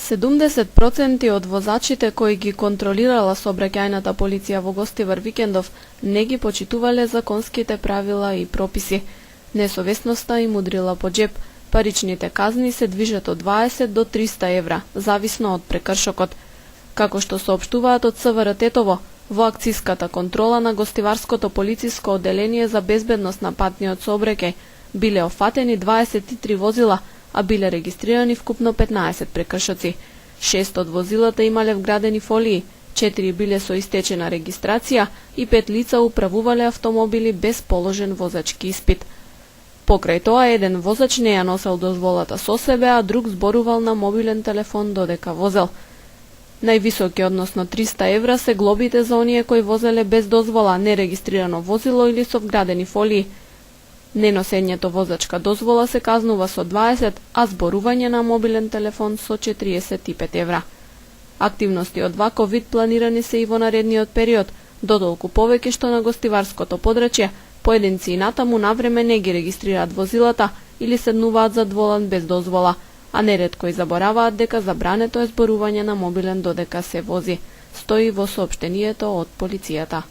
70% од возачите кои ги контролирала сообраќајната полиција во Гостивар викендов не ги почитувале законските правила и прописи. Несовесноста им удрила по джеп. Паричните казни се движат од 20 до 300 евра, зависно од прекршокот. Како што соопштуваат од СВР Тетово, во акциската контрола на Гостиварското полициско одделение за безбедност на патниот сообраќај биле офатени 23 возила, а биле регистрирани вкупно 15 прекршоци. 6 од возилата имале вградени фолии, 4 биле со истечена регистрација и 5 лица управувале автомобили без положен возачки испит. Покрај тоа, еден возач не ја носел дозволата со себе, а друг зборувал на мобилен телефон додека возел. Највисоки, односно 300 евра, се глобите за оние кои возеле без дозвола, нерегистрирано возило или со вградени фолии. Неносењето возачка дозвола се казнува со 20, а зборување на мобилен телефон со 45 евра. Активности од ваков вид планирани се и во наредниот период, додолку повеќе што на Гостиварското подрачје поединци и натаму навреме не ги регистрираат возилата или седнуваат зад волан без дозвола, а неретко и забораваат дека забрането е зборување на мобилен додека се вози, стои во соопштението од полицијата.